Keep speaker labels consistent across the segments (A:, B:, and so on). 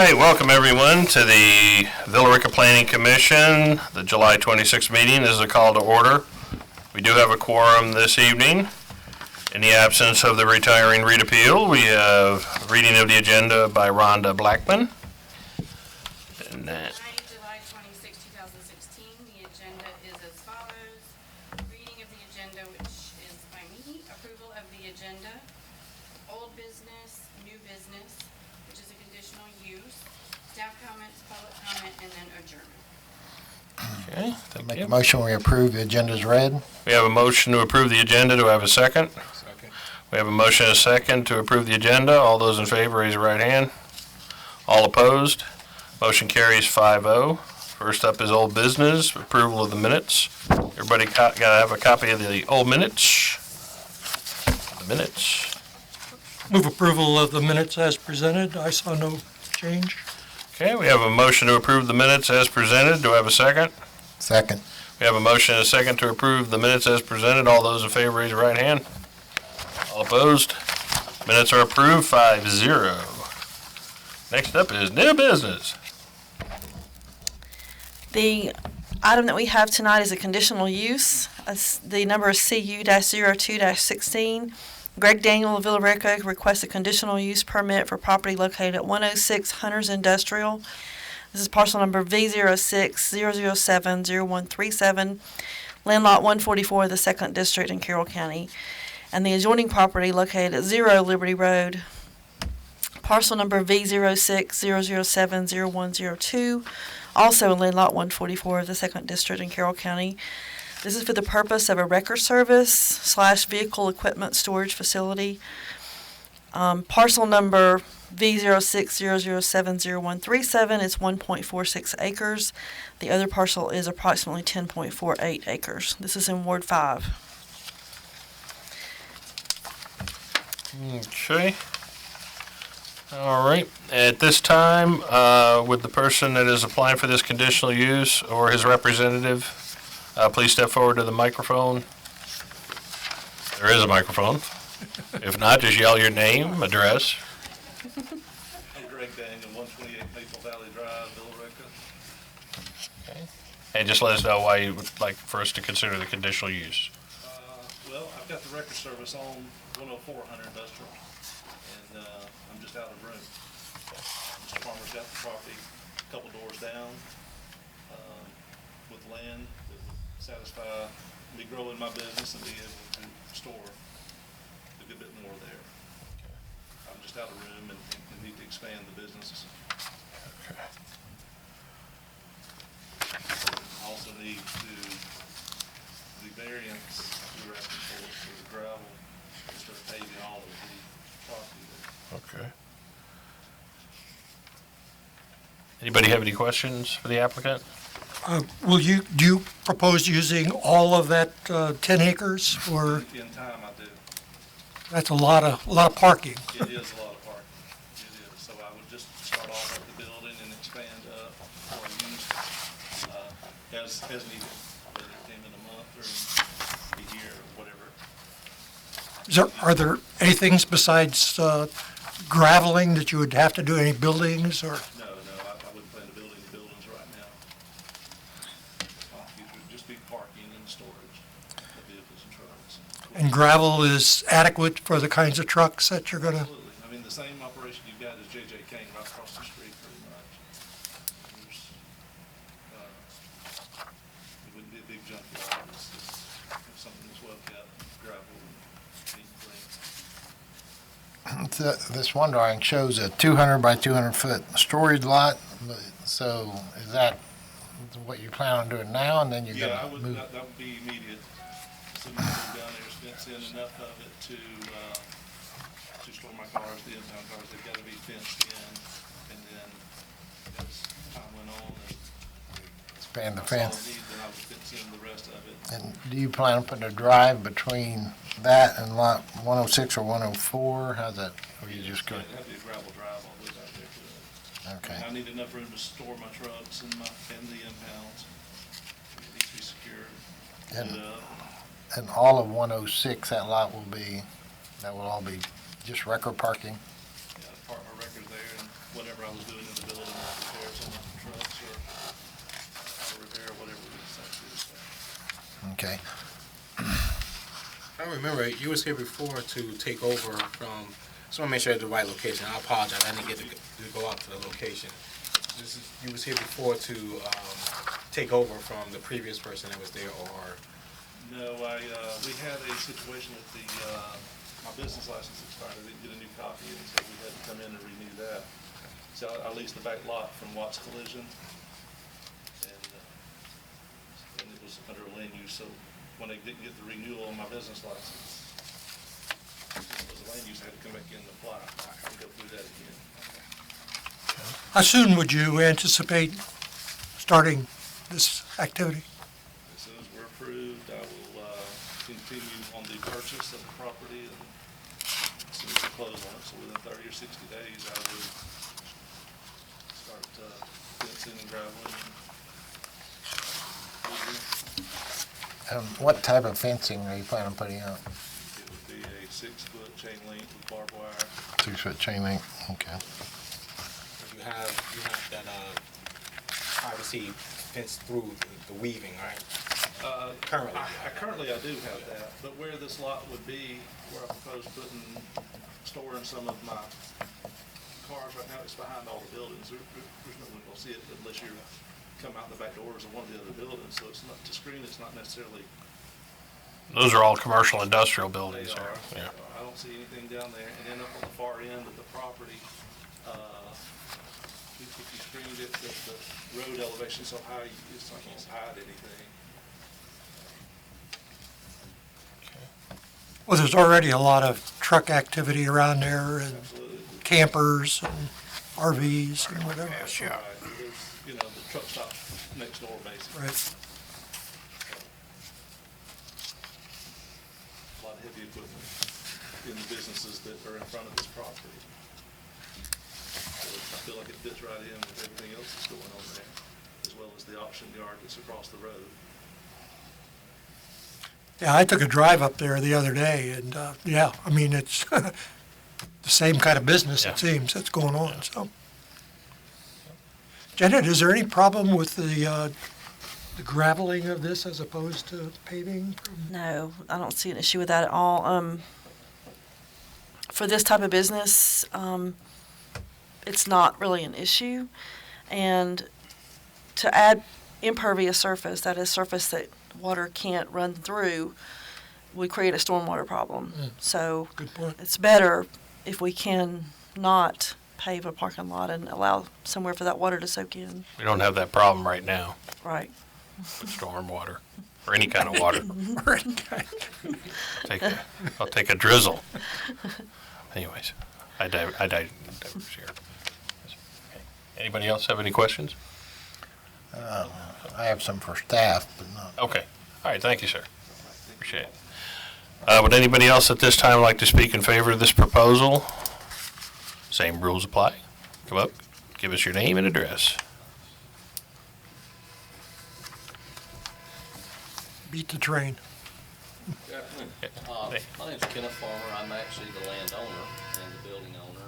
A: Hey, welcome everyone to the Villa Rica Planning Commission. The July 26th meeting is a call to order. We do have a quorum this evening. In the absence of the retiring Rita Peel, we have reading of the agenda by Rhonda Blackman. And
B: Tonight, July 26, 2016, the agenda is as follows. Reading of the agenda, which is by me, approval of the agenda, old business, new business, which is a conditional use, staff comments, public comment, and then adjournment.
A: Okay, thank
C: Make
A: you.
C: a motion, we approve the agenda as read.
A: We have a motion to approve the agenda. Do I have a second?
D: Second.
A: We have a motion and a second to approve the agenda. All those in favor, raise your right hand. All opposed? Motion carries 5-0. First up is old business, approval of the minutes. Everybody got to have a copy of the old minutes. The minutes.
E: Move approval of the minutes as presented. I saw no change.
A: Okay, we have a motion to approve the minutes as presented. Do I have a second?
C: Second.
A: We have a motion and a second to approve the minutes as presented. All those in favor, raise your right hand. All opposed? Minutes are approved, 5-0. Next up is new business.
F: The item that we have tonight is a conditional use. The number is CU-02-16. Greg Daniel of Villa Rica requests a conditional use permit for property located at 106 Hunters Industrial. This is parcel number V06-007-0137, land lot 144 of the 2nd District in Carroll County. And the adjoining property located at 0 Liberty Road, parcel number V06-007-0102, also in land lot 144 of the 2nd District in Carroll County. This is for the purpose of a wrecker service / vehicle equipment storage facility. Parcel number V06-007-0137 is 1.46 acres. The other parcel is approximately 10.48 acres. This is in Ward 5.
A: Okay. All right. At this time, would the person that is applying for this conditional use or his representative please step forward to the microphone? There is a microphone. If not, just yell your name, address.
D: I'm Greg Daniel, 128 Maple Valley Drive, Villa Rica.
A: And just let us know why you would like for us to consider the conditional use.
D: Well, I've got the record service on 104 Hunter Industrial, and I'm just out of room. Mr. Farmer's got the property a couple doors down with land that would satisfy me growing my business and be able to store a good bit more there. I'm just out of room and need to expand the business. Also need to, the variance we were asking for the gravel, instead of paving all of the property there.
A: Okay. Anybody have any questions for the applicant?
E: Do you propose using all of that 10 acres, or
D: In time, I do.
E: that's a lot of parking?
D: It is a lot of parking. It is. So I would just start off at the building and expand up or use as needed, whether it came in a month or a year or whatever.
E: Are there any things besides graveling that you would have to do, any buildings, or?
D: No, I wouldn't plan to build any buildings right now. It would just be parking and storage of vehicles and trucks.
E: And gravel is adequate for the kinds of trucks that you're going to?
D: Absolutely. I mean, the same operation you've got is J.J. Kane right across the street pretty much. There's, it wouldn't be a big junkyard. It's just something that's well kept, gravel and neat and clean.
C: This one drawing shows a 200 by 200 foot storage lot. So is that what you plan on doing now, and then you're
D: Yeah,
C: going to move?
D: that would be immediate. So we move down there, fence in enough of it to store my cars, the impound cars. They've got to be fenced in, and then as time went on and
C: Expand the
D: I saw
C: fence.
D: the need, then I would fence in the rest of it.
C: And do you plan on putting a drive between that and lot 106 or 104? How's that? Or you just go?
D: It'd have to be a gravel drive all the way back there to it.
C: Okay.
D: I need enough room to store my trucks and the impounds. It needs to be secured.
C: And-
D: lit up.
C: And all of 106, that will all be just record parking?
D: Yeah, park my records there and whatever I was doing in the building, repairs on my trucks or repair, whatever we decide to do. So.
C: Okay.
G: I remember you was here before to take over from, just want to make sure it's the right location. I apologize, I didn't get to go out to the location. You was here before to take over from the previous person that was there, or?
D: No, we had a situation with my business license expired. I didn't get a new copy, and so we had to come in and renew that. So I leased the back lot from Watts Collision, and it was under a land use, so when I didn't get the renewal on my business license, it was a land use, I had to come back in and apply and go through that again.
E: How soon would you anticipate starting this activity?
D: As soon as we're approved, I will continue on the purchase of the property, and as soon as we close on it, so within 30 or 60 days, I would start fencing and graveling.
C: What type of fencing are you planning on putting up?
D: It would be a 6-foot chain link with barbed wire.
C: 6-foot chain link, okay.
G: You have that privacy fence through the weaving, right? Currently.
D: Currently, I do have that, but where this lot would be, where I propose storing some of my cars right now, it's behind all the buildings. There's no one gonna see it unless you come out the back doors of one of the other buildings, so it's not, to screen, it's not necessarily.
A: Those are all commercial industrial buildings
D: They
A: there.
D: are.
A: Yeah.
D: I don't see anything down there, and then up on the far end of the property, if you screened it, the road elevation so high, it's not gonna hide anything.
E: Well, there's already a lot of truck activity around there and
D: Absolutely.
E: campers and RVs and whatever.
D: Right, there's, the truck stop next door, basically.
E: Right.
D: A lot of heavy equipment in the businesses that are in front of this property. So I feel like it fits right in with everything else that's going on there, as well as the auction yard that's across the road.
E: Yeah, I took a drive up there the other day and, yeah, I mean, it's the same kind of business,
A: Yeah.
E: it seems, that's going on, so. Janet, is there any problem with the graveling of this as opposed to paving?
F: No, I don't see an issue with that at all. For this type of business, it's not really an issue. And to add impervious surface, that is surface that water can't run through, would create a stormwater problem. So
E: Good point.
F: it's better if we can not pave a parking lot and allow somewhere for that water to soak in.
A: We don't have that problem right now
F: Right.
A: with storm water or any kind of water. I'll take a drizzle. Anyways, I diverge here. Anybody else have any questions?
C: I have some for staff, but not.
A: Okay. All right, thank you, sir. Appreciate it. Would anybody else at this time like to speak in favor of this proposal? Same rules apply. Come up, give us your name and address.
E: Beat the train.
H: My name's Kenneth Farmer. I'm actually the landowner and the building owner.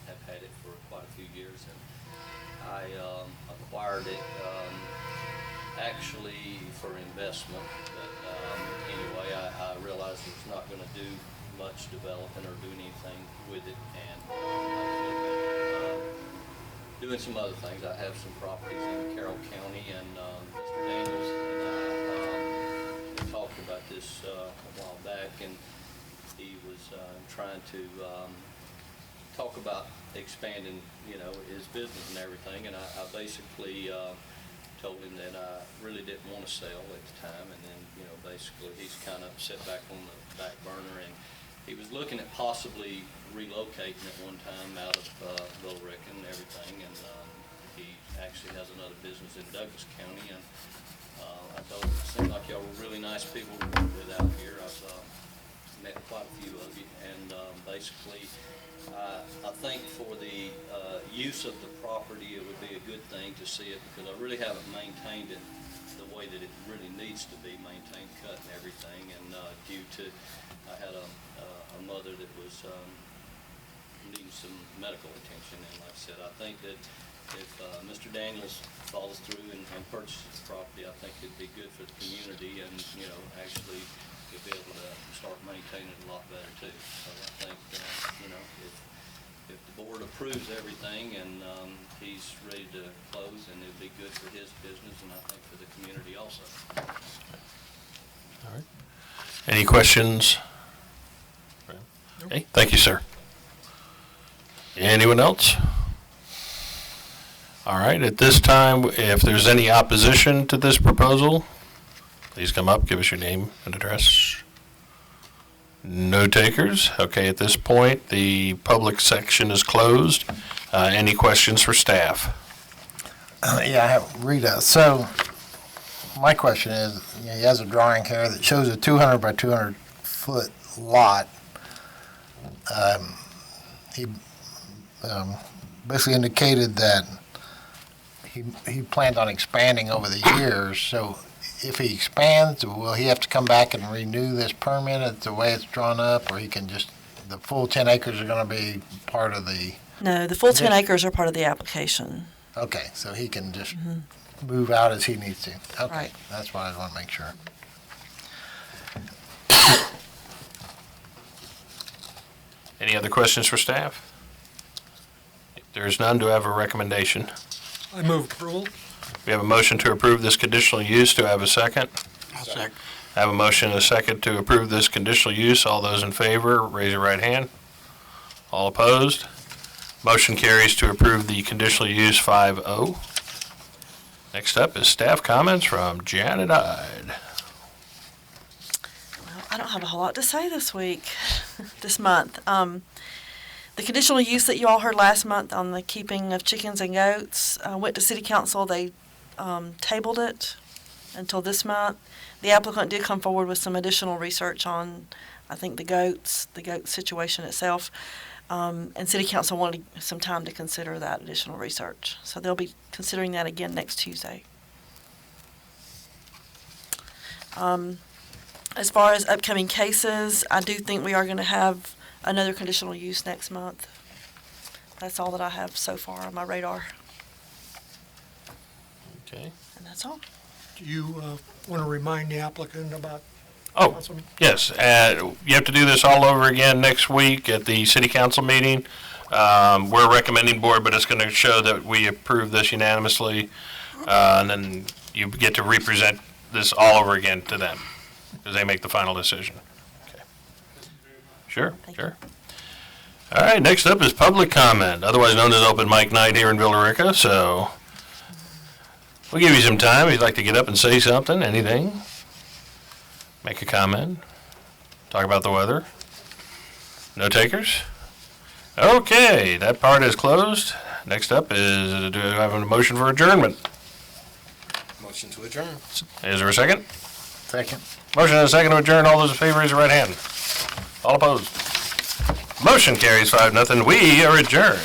H: Have had it for quite a few years, and I acquired it actually for investment. But anyway, I realized it's not going to do much developing or do anything with it, and I was looking at doing some other things. I have some properties in Carroll County, and Mr. Daniels and I talked about this a while back, and he was trying to talk about expanding, his business and everything, and I basically told him that I really didn't want to sell at the time, and then, basically he's kind of set back on the back burner, and he was looking at possibly relocating at one time out of Billerica and everything, and he actually has another business in Douglas County, and I told him it seemed like y'all were really nice people to work with out here. I've met quite a few of you, and basically I think for the use of the property, it would be a good thing to see it, because I really haven't maintained it the way that it really needs to be maintained, cut and everything, and due to, I had a mother that was needing some medical attention. And like I said, I think that if Mr. Daniels follows through and purchases the property, I think it'd be good for the community and, actually you'll be able to start maintaining it a lot better too. So I think, if the board approves everything and he's ready to close, and it'd be good for his business and I think for the community also.
A: Any questions? Okay, thank you, sir. Anyone else? All right, at this time, if there's any opposition to this proposal, please come up, give us your name and address. No takers? Okay, at this point, the public section is closed. Any questions for staff?
C: Yeah, I have Rita. So my question is, he has a drawing here that shows a 200 by 200 foot lot. He basically indicated that he planned on expanding over the years. So if he expands, will he have to come back and renew this permit at the way it's drawn up, or he can just, the full 10 acres are going to be part of the,
F: No, the full 10
C: Yes.
F: acres are part of the application.
C: okay, so he can just move out as he needs to. Okay,
F: Right.
C: that's what I want to make sure.
A: Any other questions for staff? If there's none, do I have a recommendation?
E: I move approval.
A: We have a motion to approve this conditional use. Do I have a second?
E: I'll second.
A: I have a motion and a second to approve this conditional use. All those in favor, raise your right hand. All opposed? Motion carries to approve the conditional use 5-0. Next up is staff comments from Janet Ide.
F: Well, I don't have a whole lot to say this week, this month. The conditional use that you all heard last month on the keeping of chickens and goats went to city council. They tabled it until this month. The applicant did come forward with some additional research on, I think, the goat situation itself. And city council wanted some time to consider that additional research. So they'll be considering that again next Tuesday. As far as upcoming cases, I do think we are going to have another conditional use next month. That's all that I have so far on my radar,
A: Okay.
F: and that's all.
E: Do you want to remind the applicant about?
A: Oh,
E: Councilman?
A: yes. You have to do this all over again next week at the city council meeting. We're recommending board, but it's going to show that we approve this unanimously. And then you get to represent this all over again to them because they make the final decision. Okay. Sure,
F: Thank you.
A: sure. All right, next up is public comment, otherwise known as open mic night here in Villa Rica. So we'll give you some time. If you'd like to get up and say something, anything. Make a comment, talk about the weather. No takers? Okay, that part is closed. Next up is, do I have a motion for adjournment?
G: Motion to adjourn.
A: Is there a second?
C: Second.
A: Motion and a second to adjourn. All those in favor, raise your right hand. All opposed? Motion carries 5-0. We are adjourned.